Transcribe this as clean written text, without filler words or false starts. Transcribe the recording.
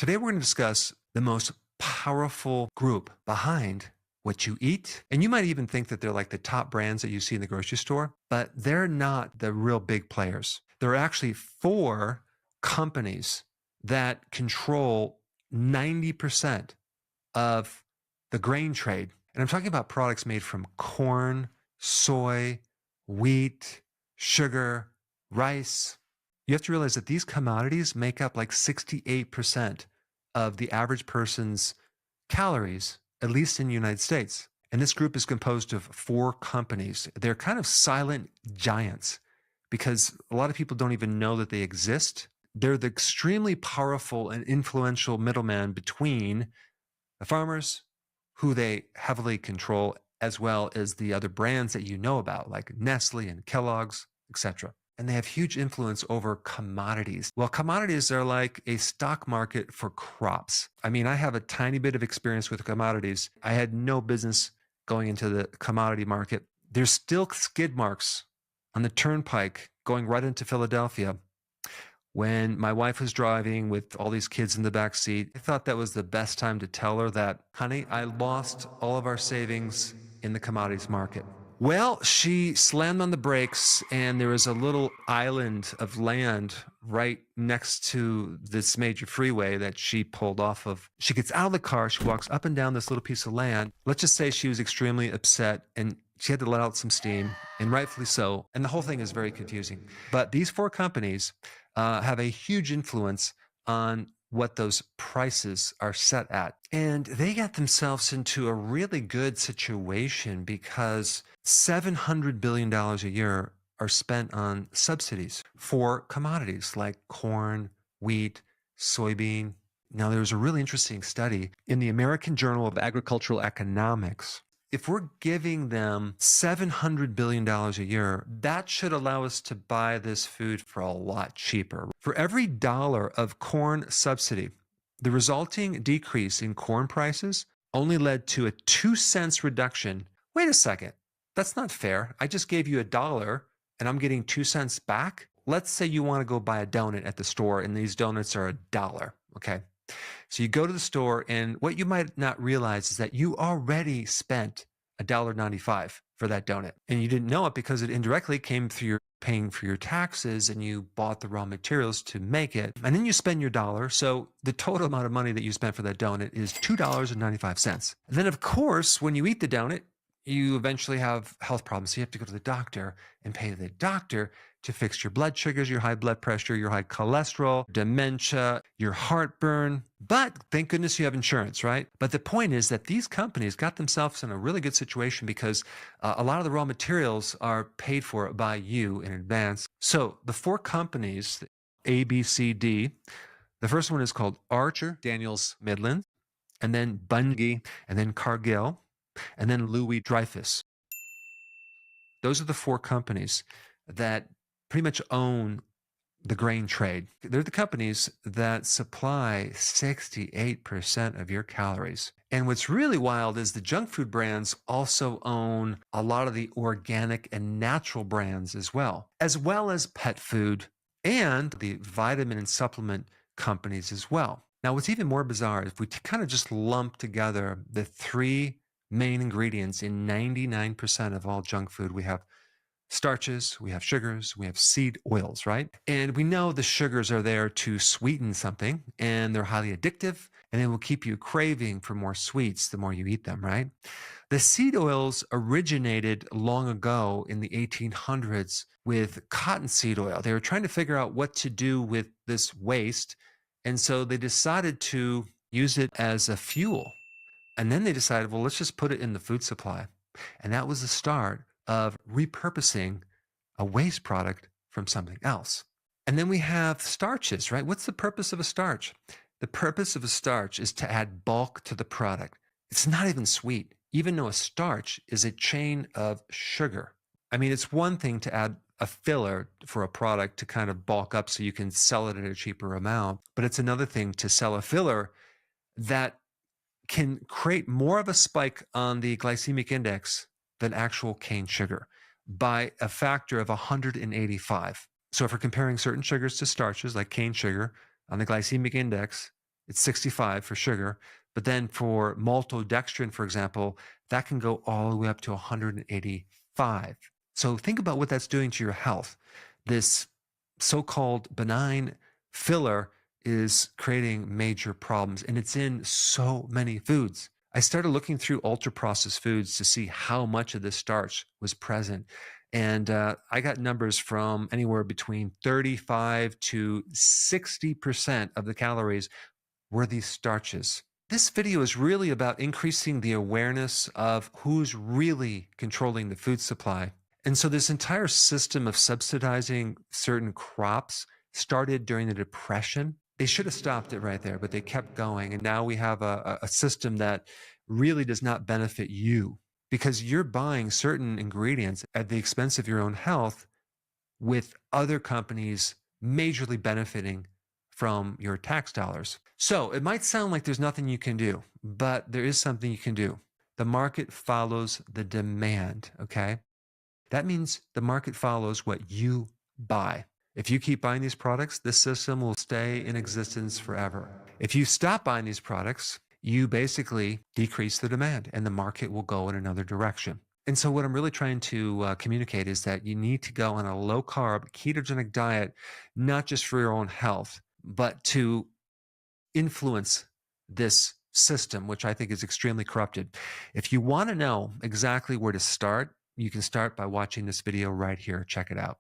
Today, we're going to discuss the most powerful group behind what you eat. And you might even think that they're like the top brands that you see in the grocery store, but they're not the real big players. There are actually four companies that control 90% of the grain trade. And I'm talking about products made from corn, soy, wheat, sugar, rice. You have to realize that these commodities make up like 68% of the average person's calories, at least in the United States. And this group is composed of four companies. They're kind of silent giants because a lot of people don't even know that they exist. They're the extremely powerful and influential middleman between the farmers, who they heavily control, as well as the other brands that you know about, like Nestle and Kellogg's, etc. And they have huge influence over commodities. Well, commodities are like a stock market for crops. I mean, I have a tiny bit of experience with commodities. I had no business going into the commodity market. There's still skid marks on the turnpike going right into Philadelphia. When my wife was driving with all these kids in the back seat, I thought that was the best time to tell her that, honey, I lost all of our savings in the commodities market. Well, she slammed on the brakes, and there was a little island of land right next to this major freeway that she pulled off of. She gets out of the car, she walks up and down this little piece of land. Let's just say she was extremely upset and she had to let out some steam, and rightfully so. And the whole thing is very confusing. But these four companies have a huge influence on what those prices are set at. And they got themselves into a really good situation because $700 billion a year are spent on subsidies for commodities like corn, wheat, soybean. Now, there was a really interesting study in the American Journal of Agricultural Economics. If we're giving them $700 billion a year, that should allow us to buy this food for a lot cheaper. For every dollar of corn subsidy, the resulting decrease in corn prices only led to a 2 cents reduction. Wait a second, that's not fair. I just gave you $1 and I'm getting 2 cents back. Let's say you want to go buy a donut at the store and these donuts are $1, okay? So you go to the store, and what you might not realize is that you already spent $1.95 for that donut. And you didn't know it because it indirectly came through your paying for your taxes, and you bought the raw materials to make it. And then you spend your dollar. So the total amount of money that you spent for that donut is $2.95. And then, of course, when you eat the donut, you eventually have health problems. So you have to go to the doctor and pay the doctor to fix your blood sugars, your high blood pressure, your high cholesterol, dementia, your heartburn. But thank goodness you have insurance, right? But the point is that these companies got themselves in a really good situation because a lot of the raw materials are paid for by you in advance. So the four companies, A, B, C, D, the first one is called Archer Daniels Midland, and then Bunge, and then Cargill, and then Louis Dreyfus. Those are the four companies that pretty much own the grain trade. They're the companies that supply 68% of your calories. And what's really wild is the junk food brands also own a lot of the organic and natural brands as well as pet food and the vitamin and supplement companies as well. Now, what's even more bizarre, if we kind of just lump together the three main ingredients in 99% of all junk food, we have starches, we have sugars, we have seed oils, right? And we know the sugars are there to sweeten something, and they're highly addictive, and they will keep you craving for more sweets the more you eat them, right? The seed oils originated long ago in the 1800s with cottonseed oil. They were trying to figure out what to do with this waste, and so they decided to use it as a fuel. And then they decided, well, let's just put it in the food supply. And that was the start of repurposing a waste product from something else. And then we have starches, right? What's the purpose of a starch? The purpose of a starch is to add bulk to the product. It's not even sweet, even though a starch is a chain of sugar. I mean, it's one thing to add a filler for a product to kind of bulk up so you can sell it at a cheaper amount, but it's another thing to sell a filler that can create more of a spike on the glycemic index than actual cane sugar by a factor of 185. So if we're comparing certain sugars to starches like cane sugar on the glycemic index, It's 65 for sugar. But then for maltodextrin, for example, that can go all the way up to 185. So think about what that's doing to your health. This so-called benign filler is creating major problems, and it's in so many foods. I started looking through ultra processed foods to see how much of this starch was present. And I got numbers from anywhere between 35 to 60% of the calories were these starches. This video is really about increasing the awareness of who's really controlling the food supply. And so this entire system of subsidizing certain crops started during the Depression. They should have stopped it right there, but they kept going. And now we have a system that really does not benefit you because you're buying certain ingredients at the expense of your own health, with other companies majorly benefiting from your tax dollars. So it might sound like there's nothing you can do, but there is something you can do. The market follows the demand, okay? That means the market follows what you buy. If you keep buying these products, this system will stay in existence forever. If you stop buying these products, you basically decrease the demand and the market will go in another direction. And so what I'm really trying to communicate is that you need to go on a low carb ketogenic diet, not just for your own health, but to influence this system, which I think is extremely corrupted. If you want to know exactly where to start, you can start by watching this video right here. Check it out.